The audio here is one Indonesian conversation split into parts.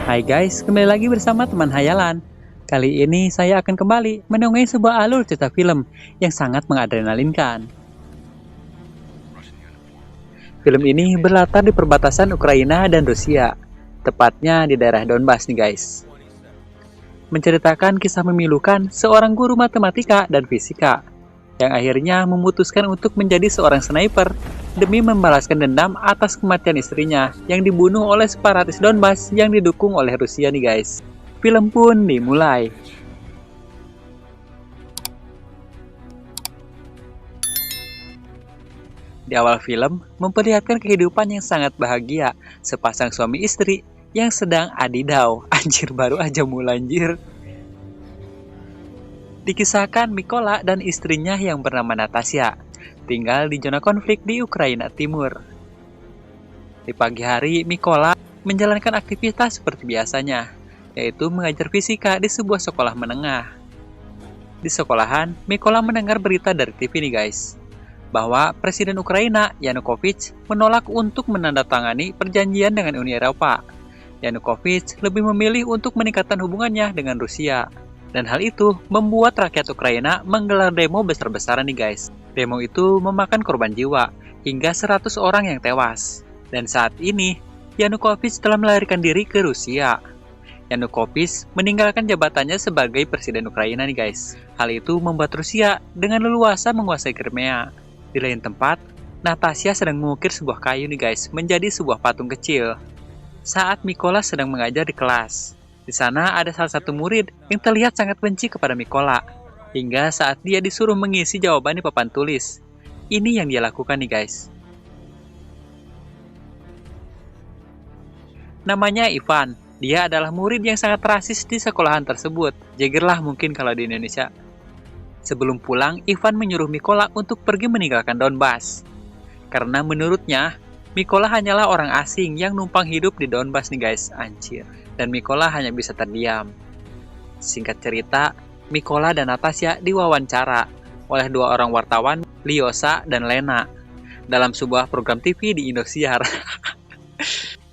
Hai guys, kembali lagi bersama teman hayalan. Kali ini saya akan kembali mendongeng sebuah alur cerita film yang sangat mengadrenalinkan. Film ini berlatar di perbatasan Ukraina dan Rusia, tepatnya di daerah Donbas nih guys. Menceritakan kisah memilukan seorang guru matematika dan fisika yang akhirnya memutuskan untuk menjadi seorang sniper demi membalaskan dendam atas kematian istrinya yang dibunuh oleh separatis Donbas yang didukung oleh Rusia nih guys. Film pun dimulai. Di awal film memperlihatkan kehidupan yang sangat bahagia sepasang suami istri yang sedang adidau. Anjir, baru aja mulai anjir. Dikisahkan Mikola dan istrinya yang bernama Natasha tinggal di zona konflik di Ukraina Timur. Di pagi hari, Mikola menjalankan aktivitas seperti biasanya, yaitu mengajar fisika di sebuah sekolah menengah. Di sekolahan, Mikola mendengar berita dari TV nih guys, bahwa Presiden Ukraina Yanukovych menolak untuk menandatangani perjanjian dengan Uni Eropa. Yanukovych lebih memilih untuk meningkatkan hubungannya dengan Rusia. Dan hal itu membuat rakyat Ukraina menggelar demo besar-besaran nih guys. Demo itu memakan korban jiwa, hingga 100 orang yang tewas. Dan saat ini, Yanukovych telah melarikan diri ke Rusia. Yanukovych meninggalkan jabatannya sebagai Presiden Ukraina nih guys. Hal itu membuat Rusia dengan leluasa menguasai Crimea. Di lain tempat, Natasha sedang mengukir sebuah kayu nih guys, menjadi sebuah patung kecil. Saat Mikola sedang mengajar di kelas, di sana ada salah satu murid yang terlihat sangat benci kepada Mikola, hingga saat dia disuruh mengisi jawaban di papan tulis. Ini yang dia lakukan nih guys. Namanya Ivan, dia adalah murid yang sangat rasis di sekolahan tersebut. Jagger lah mungkin kalau di Indonesia. Sebelum pulang, Ivan menyuruh Mikola untuk pergi meninggalkan Donbas. Karena menurutnya, Mikola hanyalah orang asing yang numpang hidup di Donbas nih guys, anjir. Dan Mikola hanya bisa terdiam. Singkat cerita, Mikola dan Natasha diwawancara oleh dua orang wartawan, Lyosa dan Lena, dalam sebuah program TV di Indosiar.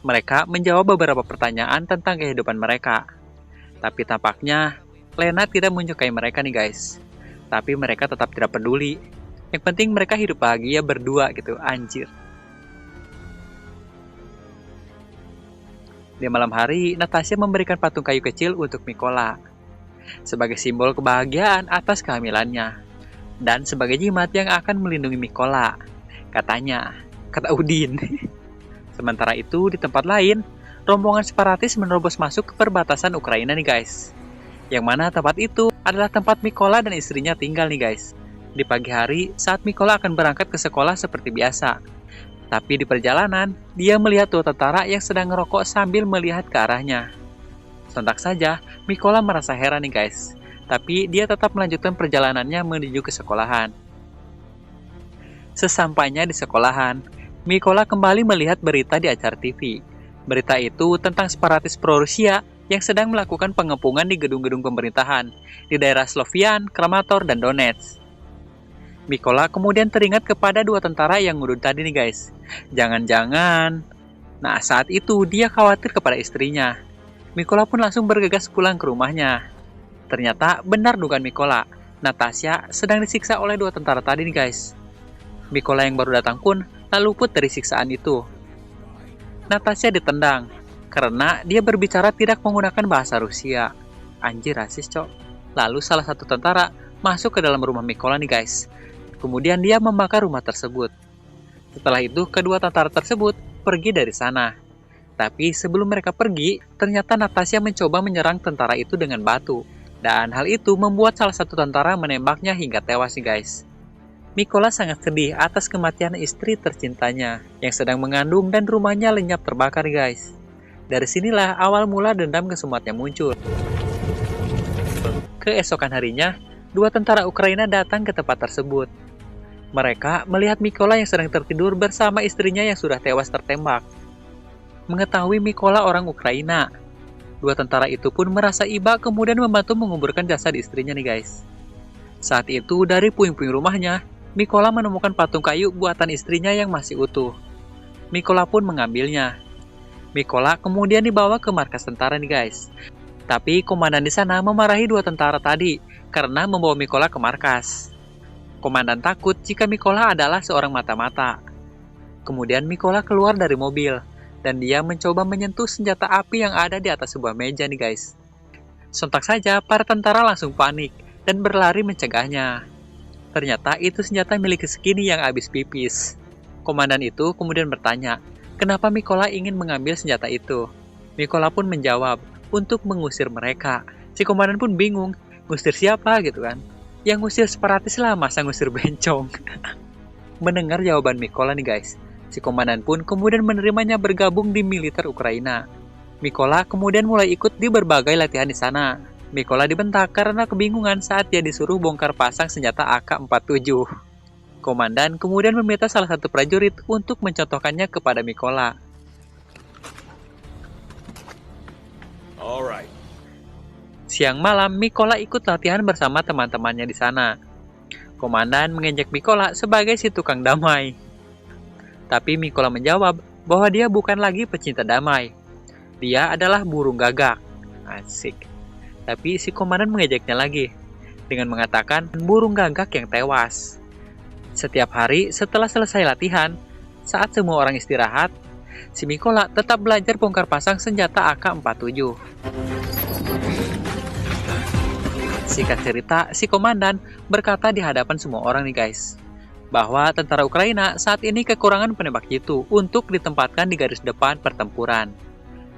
Mereka menjawab beberapa pertanyaan tentang kehidupan mereka. Tapi tampaknya, Lena tidak menyukai mereka nih guys. Tapi mereka tetap tidak peduli. Yang penting mereka hidup bahagia berdua gitu, anjir. Di malam hari, Natasha memberikan patung kayu kecil untuk Mikola sebagai simbol kebahagiaan atas kehamilannya dan sebagai jimat yang akan melindungi Mikola, katanya, kata Udin. Sementara itu, di tempat lain, rombongan separatis menerobos masuk ke perbatasan Ukraina nih guys, yang mana tempat itu adalah tempat Mikola dan istrinya tinggal nih guys. Di pagi hari, saat Mikola akan berangkat ke sekolah seperti biasa. Tapi di perjalanan, dia melihat dua tentara yang sedang ngerokok sambil melihat ke arahnya. Sontak saja, Mikola merasa heran nih guys. Tapi dia tetap melanjutkan perjalanannya menuju ke sekolahan. Sesampainya di sekolahan, Mikola kembali melihat berita di acara TV. Berita itu tentang separatis pro-Rusia yang sedang melakukan pengepungan di gedung-gedung pemerintahan di daerah Slovian, Kramator, dan Donetsk. Mikola kemudian teringat kepada dua tentara yang ngudun tadi nih guys. Jangan-jangan. Nah, saat itu dia khawatir kepada istrinya. Mikola pun langsung bergegas pulang ke rumahnya. Ternyata benar dugaan Mikola. Natasha sedang disiksa oleh dua tentara tadi nih guys. Mikola yang baru datang pun tak luput dari siksaan itu. Natasha ditendang karena dia berbicara tidak menggunakan bahasa Rusia. Anjir, rasis cok. Lalu salah satu tentara masuk ke dalam rumah Mikola nih guys. Kemudian dia membakar rumah tersebut. Setelah itu, kedua tentara tersebut pergi dari sana. Tapi sebelum mereka pergi, ternyata Natasha mencoba menyerang tentara itu dengan batu. Dan hal itu membuat salah satu tentara menembaknya hingga tewas nih guys. Mikola sangat sedih atas kematian istri tercintanya yang sedang mengandung dan rumahnya lenyap terbakar guys. Dari sinilah awal mula dendam kesumatnya muncul. Keesokan harinya, dua tentara Ukraina datang ke tempat tersebut. Mereka melihat Mikola yang sedang tertidur bersama istrinya yang sudah tewas tertembak. Mengetahui Mikola orang Ukraina, dua tentara itu pun merasa iba kemudian membantu menguburkan jasad istrinya nih guys. Saat itu dari puing-puing rumahnya, Mikola menemukan patung kayu buatan istrinya yang masih utuh. Mikola pun mengambilnya. Mikola kemudian dibawa ke markas tentara nih guys. Tapi komandan di sana memarahi dua tentara tadi karena membawa Mikola ke markas. Komandan takut jika Mikola adalah seorang mata-mata. Kemudian Mikola keluar dari mobil dan dia mencoba menyentuh senjata api yang ada di atas sebuah meja nih guys. Sontak saja para tentara langsung panik dan berlari mencegahnya. Ternyata itu senjata milik Skinny yang habis pipis. Komandan itu kemudian bertanya, kenapa Mikola ingin mengambil senjata itu? Mikola pun menjawab, untuk mengusir mereka. Si komandan pun bingung, ngusir siapa gitu kan? Yang ngusir separatis lah, masa ngusir bencong. Mendengar jawaban Mikola nih guys, si komandan pun kemudian menerimanya bergabung di militer Ukraina. Mikola kemudian mulai ikut di berbagai latihan di sana. Mikola dibentak karena kebingungan saat dia disuruh bongkar pasang senjata AK-47. Komandan kemudian meminta salah satu prajurit untuk mencontohkannya kepada Mikola. Alright. Siang malam, Mikola ikut latihan bersama teman-temannya di sana. Komandan mengejek Mikola sebagai si tukang damai. Tapi Mikola menjawab bahwa dia bukan lagi pecinta damai. Dia adalah burung gagak. Asik. Tapi si komandan mengejeknya lagi dengan mengatakan burung gagak yang tewas. Setiap hari setelah selesai latihan, saat semua orang istirahat, si Mikola tetap belajar bongkar pasang senjata AK-47. Singkat cerita, si komandan berkata di hadapan semua orang nih guys, bahwa tentara Ukraina saat ini kekurangan penembak jitu untuk ditempatkan di garis depan pertempuran.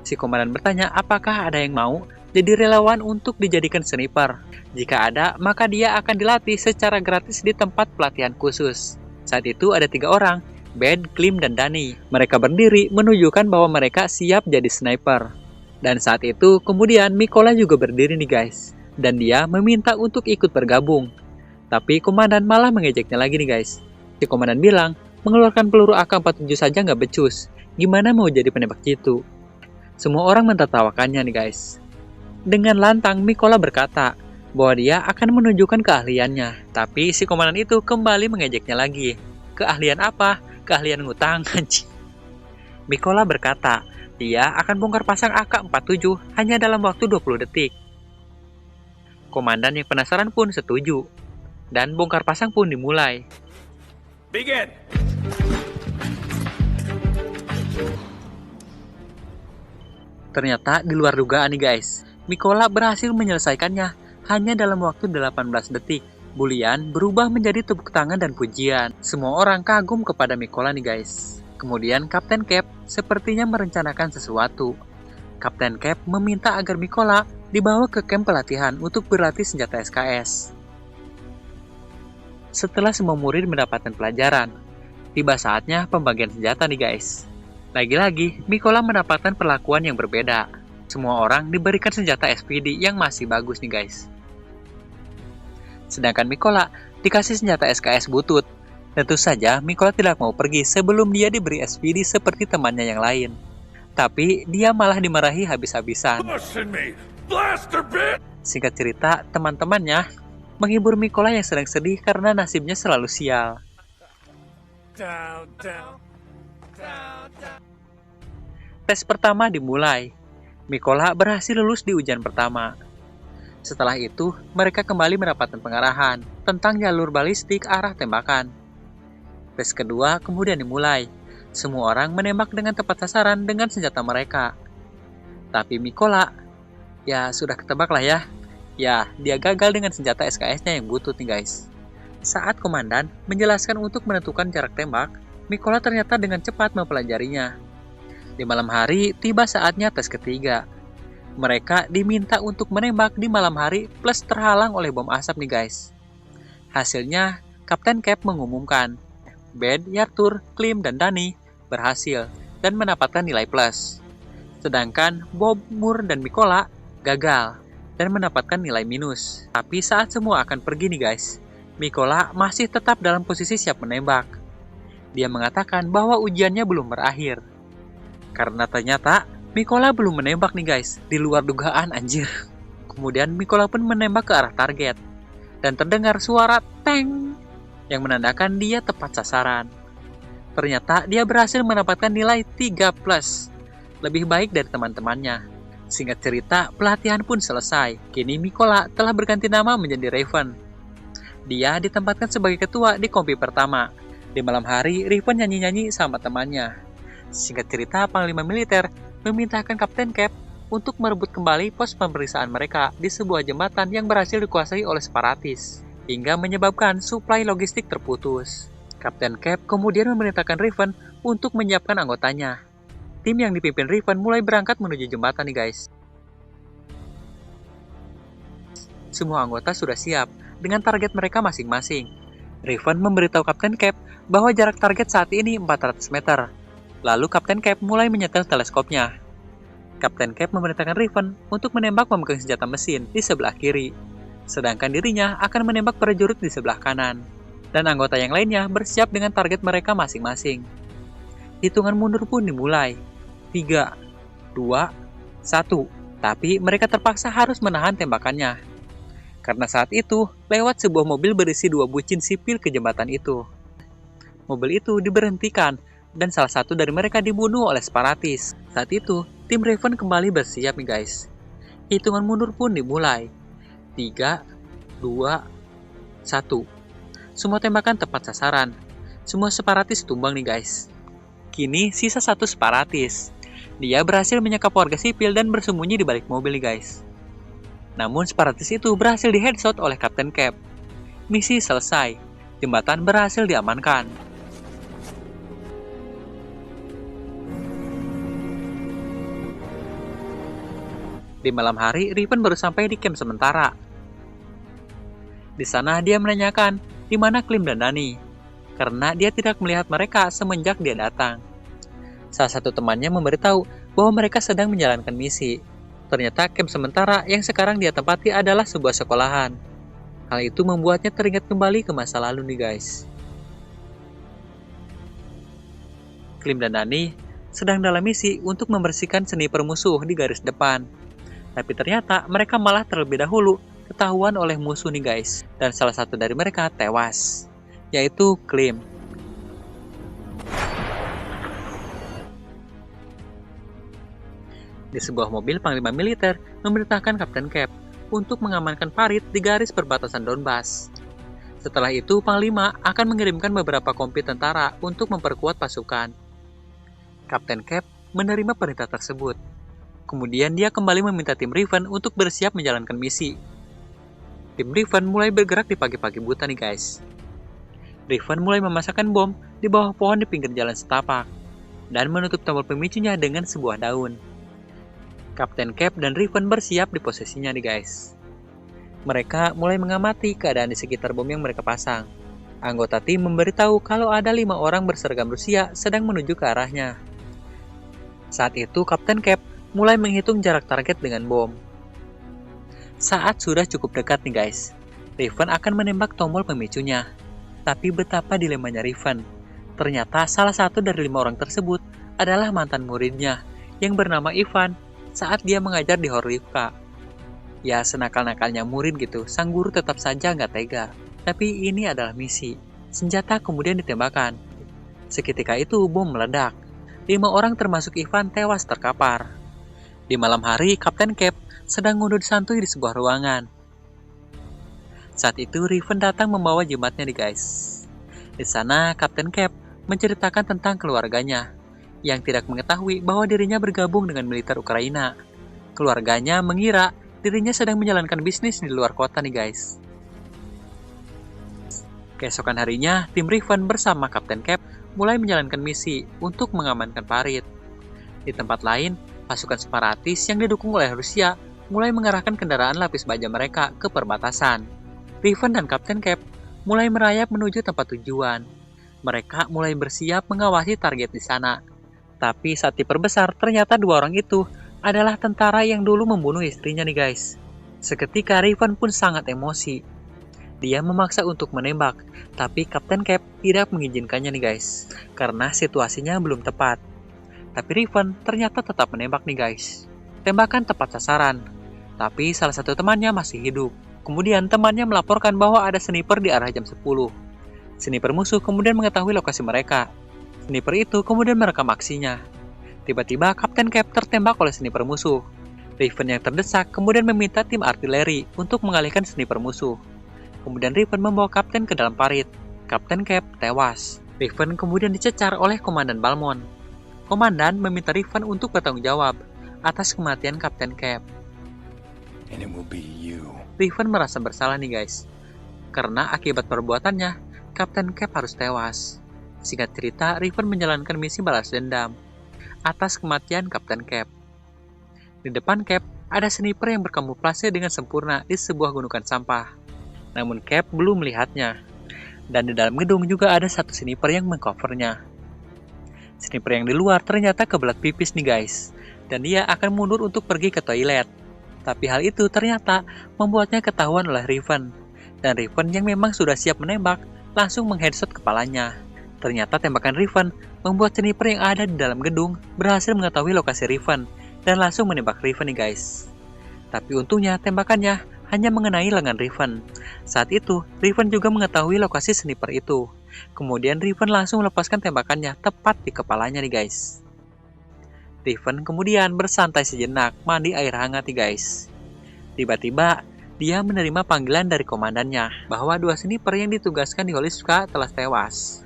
Si komandan bertanya apakah ada yang mau jadi relawan untuk dijadikan sniper. Jika ada, maka dia akan dilatih secara gratis di tempat pelatihan khusus. Saat itu ada 3 orang, Ben, Klim, dan Dani. Mereka berdiri menunjukkan bahwa mereka siap jadi sniper. Dan saat itu kemudian Mikola juga berdiri nih guys. Dan dia meminta untuk ikut bergabung. Tapi komandan malah mengejeknya lagi nih guys. Si komandan bilang, mengeluarkan peluru AK-47 saja nggak becus. Gimana mau jadi penembak jitu? Semua orang mentertawakannya nih guys. Dengan lantang Mikola berkata bahwa dia akan menunjukkan keahliannya. Tapi si komandan itu kembali mengejeknya lagi. Keahlian apa? Keahlian ngutang. Mikola berkata, dia akan bongkar pasang AK-47 hanya dalam waktu 20 detik. Komandan yang penasaran pun setuju. Dan bongkar pasang pun dimulai. Begin. Ternyata di luar dugaan nih guys. Mikola berhasil menyelesaikannya hanya dalam waktu 18 detik. Bulian berubah menjadi tepuk tangan dan pujian. Semua orang kagum kepada Mikola nih guys. Kemudian Kapten Cap sepertinya merencanakan sesuatu. Kapten Cap meminta agar Mikola dibawa ke camp pelatihan untuk berlatih senjata SKS. Setelah semua murid mendapatkan pelajaran, tiba saatnya pembagian senjata nih guys. Lagi-lagi, Mikola mendapatkan perlakuan yang berbeda. Semua orang diberikan senjata SPD yang masih bagus nih guys. Sedangkan Mikola dikasih senjata SKS butut. Tentu saja Mikola tidak mau pergi sebelum dia diberi SPD seperti temannya yang lain. Tapi dia malah dimarahi habis-habisan. Singkat cerita, teman-temannya menghibur Mikola yang sedang sedih karena nasibnya selalu sial. Tes pertama dimulai. Mikola berhasil lulus di ujian pertama. Setelah itu, mereka kembali mendapatkan pengarahan tentang jalur balistik arah tembakan. Tes kedua kemudian dimulai. Semua orang menembak dengan tepat sasaran dengan senjata mereka. Tapi Mikola, ya sudah ketebak lah ya. Ya, dia gagal dengan senjata SKS-nya yang butut nih guys. Saat komandan menjelaskan untuk menentukan jarak tembak, Mikola ternyata dengan cepat mempelajarinya. Di malam hari, tiba saatnya tes ketiga. Mereka diminta untuk menembak di malam hari plus terhalang oleh bom asap nih guys. Hasilnya, Kapten Cap mengumumkan, Ben, Yartur, Klim, dan Dani berhasil dan mendapatkan nilai plus. Sedangkan Bob, Moore, dan Mikola gagal dan mendapatkan nilai minus. Tapi saat semua akan pergi nih guys, Mikola masih tetap dalam posisi siap menembak. Dia mengatakan bahwa ujiannya belum berakhir. Karena ternyata Mikola belum menembak nih guys, di luar dugaan anjir. Kemudian Mikola pun menembak ke arah target. Dan terdengar suara teng yang menandakan dia tepat sasaran. Ternyata dia berhasil mendapatkan nilai 3+. lebih baik dari teman-temannya. Singkat cerita, pelatihan pun selesai. Kini Mikola telah berganti nama menjadi Raven. Dia ditempatkan sebagai ketua di kompi pertama. Di malam hari, Raven nyanyi-nyanyi sama temannya. Singkat cerita, Panglima Militer memerintahkan Kapten Cap untuk merebut kembali pos pemeriksaan mereka di sebuah jembatan yang berhasil dikuasai oleh separatis, hingga menyebabkan suplai logistik terputus. Kapten Cap kemudian memerintahkan Raven untuk menyiapkan anggotanya. Tim yang dipimpin Raven mulai berangkat menuju jembatan nih guys. Semua anggota sudah siap dengan target mereka masing-masing. Raven memberitahu Kapten Cap bahwa jarak target saat ini 400 meter. Lalu Kapten Cap mulai menyetel teleskopnya. Kapten Cap memerintahkan Raven untuk menembak memegang senjata mesin di sebelah kiri, sedangkan dirinya akan menembak prajurit di sebelah kanan. Dan anggota yang lainnya bersiap dengan target mereka masing-masing. Hitungan mundur pun dimulai. 3, 2, 1. Tapi mereka terpaksa harus menahan tembakannya. Karena saat itu, lewat sebuah mobil berisi 2 bucin sipil ke jembatan itu. Mobil itu diberhentikan, dan salah satu dari mereka dibunuh oleh separatis. Saat itu, tim Raven kembali bersiap nih guys. Hitungan mundur pun dimulai. 3, 2, 1. Semua tembakan tepat sasaran. Semua separatis tumbang nih guys. Kini sisa 1 separatis. Dia berhasil menyekap warga sipil dan bersembunyi di balik mobil nih guys. Namun separatis itu berhasil di headshot oleh Kapten Cap. Misi selesai. Jembatan berhasil diamankan. Di malam hari, Raven baru sampai di camp sementara. Di sana dia menanyakan di mana Klim dan Dani, karena dia tidak melihat mereka semenjak dia datang. Salah satu temannya memberitahu bahwa mereka sedang menjalankan misi. Ternyata camp sementara yang sekarang dia tempati adalah sebuah sekolahan. Hal itu membuatnya teringat kembali ke masa lalu nih guys. Klim dan Dani sedang dalam misi untuk membersihkan sniper musuh di garis depan. Tapi ternyata mereka malah terlebih dahulu ketahuan oleh musuh nih guys. Dan salah satu dari mereka tewas, yaitu Klim. Di sebuah mobil, Panglima Militer memerintahkan Kapten Cap untuk mengamankan Farid di garis perbatasan Donbas. Setelah itu, Panglima akan mengirimkan beberapa kompi tentara untuk memperkuat pasukan. Kapten Cap menerima perintah tersebut. Kemudian dia kembali meminta tim Raven untuk bersiap menjalankan misi. Tim Raven mulai bergerak di pagi-pagi buta nih guys. Raven mulai memasakkan bom di bawah pohon di pinggir jalan setapak dan menutup tombol pemicunya dengan sebuah daun. Kapten Cap dan Raven bersiap di posisinya nih guys. Mereka mulai mengamati keadaan di sekitar bom yang mereka pasang. Anggota tim memberitahu kalau ada 5 orang berseragam Rusia sedang menuju ke arahnya. Saat itu Kapten Cap mulai menghitung jarak target dengan bom. Saat sudah cukup dekat nih guys, Raven akan menembak tombol pemicunya. Tapi betapa dilemanya Raven. Ternyata salah satu dari 5 orang tersebut adalah mantan muridnya yang bernama Ivan saat dia mengajar di Horlivka. Ya senakal-nakalnya murid gitu, sang guru tetap saja nggak tega. Tapi ini adalah misi. Senjata kemudian ditembakkan. Seketika itu bom meledak. 5 orang termasuk Ivan tewas terkapar. Di malam hari, Kapten Cap sedang ngunduh santuy di sebuah ruangan. Saat itu Raven datang membawa jimatnya nih guys. Di sana Kapten Cap menceritakan tentang keluarganya yang tidak mengetahui bahwa dirinya bergabung dengan militer Ukraina. Keluarganya mengira dirinya sedang menjalankan bisnis di luar kota nih guys. Keesokan harinya, tim Raven bersama Kapten Cap mulai menjalankan misi untuk mengamankan Farid. Di tempat lain, pasukan separatis yang didukung oleh Rusia mulai mengarahkan kendaraan lapis baja mereka ke perbatasan. Raven dan Kapten Cap mulai merayap menuju tempat tujuan. Mereka mulai bersiap mengawasi target di sana. Tapi saat diperbesar, ternyata 2 orang itu adalah tentara yang dulu membunuh istrinya nih guys. Seketika Raven pun sangat emosi. Dia memaksa untuk menembak, tapi Kapten Cap tidak mengizinkannya nih guys, karena situasinya belum tepat. Tapi Raven ternyata tetap menembak nih guys. Tembakan tepat sasaran, tapi salah satu temannya masih hidup. Kemudian temannya melaporkan bahwa ada sniper di arah jam 10. Sniper musuh kemudian mengetahui lokasi mereka. Sniper itu kemudian merekam aksinya. Tiba-tiba Kapten Cap tertembak oleh sniper musuh. Raven yang terdesak kemudian meminta tim artileri untuk mengalihkan sniper musuh. Kemudian Raven membawa Kapten ke dalam parit. Kapten Cap tewas. Raven kemudian dicecar oleh Komandan Balmond. Komandan meminta Raven untuk bertanggung jawab atas kematian Kapten Cap. Raven merasa bersalah nih guys, karena akibat perbuatannya, Kapten Cap harus tewas. Singkat cerita, Raven menjalankan misi balas dendam atas kematian Kapten Cap. Di depan Cap, ada sniper yang berkamuflase dengan sempurna di sebuah gunungan sampah. Namun Cap belum melihatnya. Dan di dalam gedung juga ada satu sniper yang mengcovernya. Sniper yang di luar ternyata kebelat pipis nih guys, dan dia akan mundur untuk pergi ke toilet. Tapi hal itu ternyata membuatnya ketahuan oleh Raven. Dan Raven yang memang sudah siap menembak, langsung mengheadshot kepalanya. Ternyata tembakan Raven membuat sniper yang ada di dalam gedung berhasil mengetahui lokasi Raven dan langsung menembak Raven nih guys. Tapi untungnya tembakannya hanya mengenai lengan Raven. Saat itu, Raven juga mengetahui lokasi sniper itu. Kemudian Raven langsung melepaskan tembakannya tepat di kepalanya nih guys. Raven kemudian bersantai sejenak mandi air hangat nih guys. Tiba-tiba, dia menerima panggilan dari komandannya bahwa 2 sniper yang ditugaskan di Holizka telah tewas.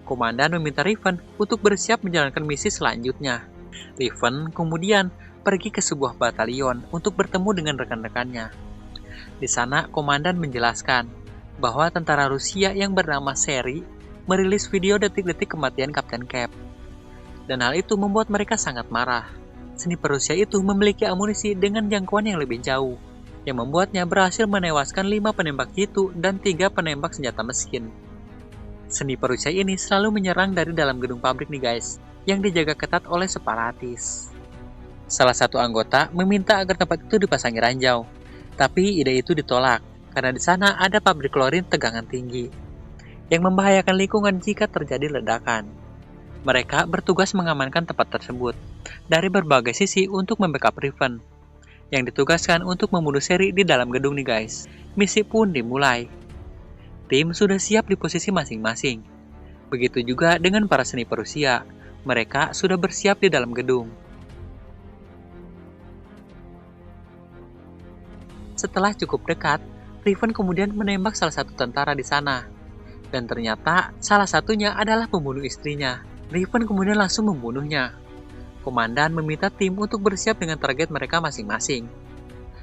Komandan meminta Raven untuk bersiap menjalankan misi selanjutnya. Raven kemudian pergi ke sebuah batalion untuk bertemu dengan rekan-rekannya. Di sana, komandan menjelaskan bahwa tentara Rusia yang bernama Seri merilis video detik-detik kematian Kapten Cap. Dan hal itu membuat mereka sangat marah. Sniper Rusia itu memiliki amunisi dengan jangkauan yang lebih jauh, yang membuatnya berhasil menewaskan 5 penembak jitu dan 3 penembak senjata mesin. Sniper Rusia ini selalu menyerang dari dalam gedung pabrik nih guys, yang dijaga ketat oleh separatis. Salah satu anggota meminta agar tempat itu dipasangi ranjau, tapi ide itu ditolak karena di sana ada pabrik klorin tegangan tinggi yang membahayakan lingkungan jika terjadi ledakan. Mereka bertugas mengamankan tempat tersebut dari berbagai sisi untuk membackup Raven yang ditugaskan untuk membunuh Seri di dalam gedung nih guys. Misi pun dimulai. Tim sudah siap di posisi masing-masing. Begitu juga dengan para sniper Rusia. Mereka sudah bersiap di dalam gedung. Setelah cukup dekat, Raven kemudian menembak salah satu tentara di sana. Dan ternyata salah satunya adalah pembunuh istrinya. Raven kemudian langsung membunuhnya. Komandan meminta tim untuk bersiap dengan target mereka masing-masing.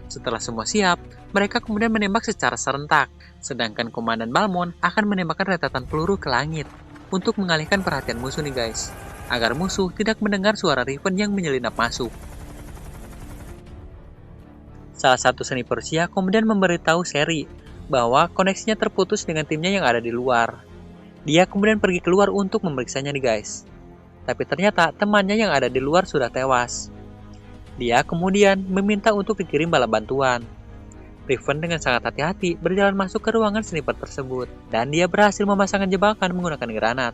Setelah semua siap, mereka kemudian menembak secara serentak, sedangkan Komandan Balmond akan menembakkan rentetan peluru ke langit untuk mengalihkan perhatian musuh nih guys, agar musuh tidak mendengar suara Raven yang menyelinap masuk. Salah satu sniper Rusia kemudian memberitahu Seri bahwa koneksinya terputus dengan timnya yang ada di luar. Dia kemudian pergi keluar untuk memeriksanya nih guys. Tapi ternyata temannya yang ada di luar sudah tewas. Dia kemudian meminta untuk dikirim bala bantuan. Raven dengan sangat hati-hati berjalan masuk ke ruangan sniper tersebut, dan dia berhasil memasangkan jebakan menggunakan granat.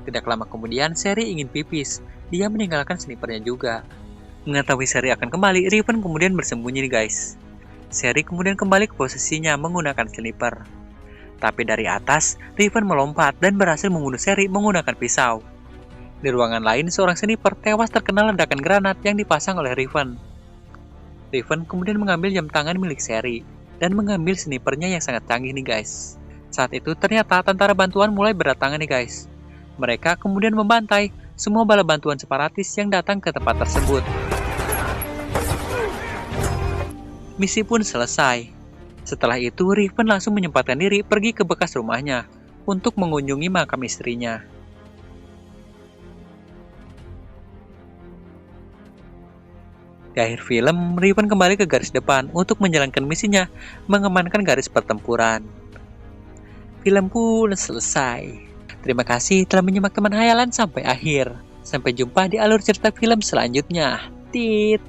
Tidak lama kemudian, Seri ingin pipis. Dia meninggalkan snipernya juga. Mengetahui Seri akan kembali, Raven kemudian bersembunyi nih guys. Seri kemudian kembali ke posisinya menggunakan sniper. Tapi dari atas, Raven melompat dan berhasil membunuh Seri menggunakan pisau. Di ruangan lain, seorang sniper tewas terkena ledakan granat yang dipasang oleh Raven. Raven kemudian mengambil jam tangan milik Seri dan mengambil snipernya yang sangat canggih nih guys. Saat itu ternyata tentara bantuan mulai berdatangan nih guys. Mereka kemudian membantai semua bala bantuan separatis yang datang ke tempat tersebut. Misi pun selesai. Setelah itu, Raven langsung menyempatkan diri pergi ke bekas rumahnya untuk mengunjungi makam istrinya. Di akhir film, Raven kembali ke garis depan untuk menjalankan misinya mengamankan garis pertempuran. Film pun selesai. Terima kasih telah menyimak teman hayalan sampai akhir. Sampai jumpa di alur cerita film selanjutnya. Tit.